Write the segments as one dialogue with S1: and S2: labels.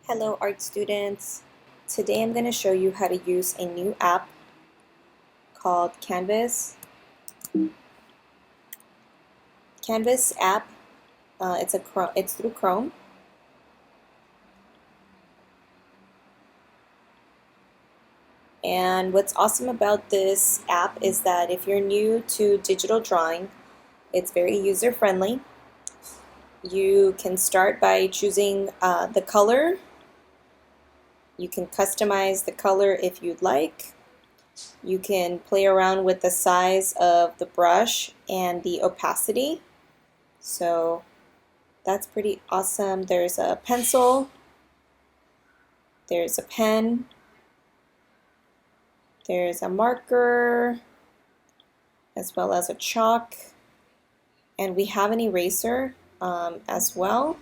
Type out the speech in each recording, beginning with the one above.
S1: Hello art students! Today I'm going to show you how to use a new app called Canvas. Canvas app, it's through Chrome. And what's awesome about this app is that if you're new to digital drawing, it's very user-friendly. You can start by choosing the color. You can customize the color if you'd like. You can play around with the size of the brush and the opacity. So that's pretty awesome. There's a pencil, there's a pen, there's a marker, as well as a chalk, and we have an eraser as well.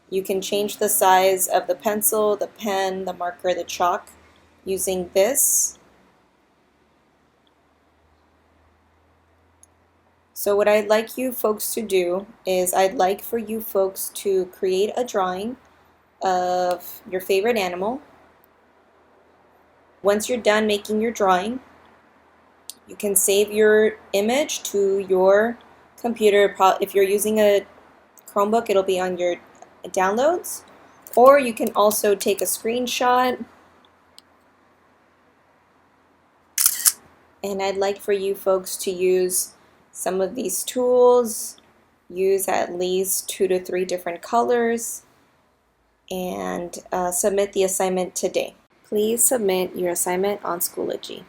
S1: You can change the size of the pencil, the pen, the marker, the chalk using this. So what I'd like you folks to do is I'd like for you folks to create a drawing of your favorite animal. Once you're done making your drawing, you can save your image to your computer. If you're using a Chromebook, it'll be on your downloads, or you can also take a screenshot. And I'd like for you folks to use some of these tools, use at least 2 to 3 different colors, and submit the assignment today. Please submit your assignment on Schoology.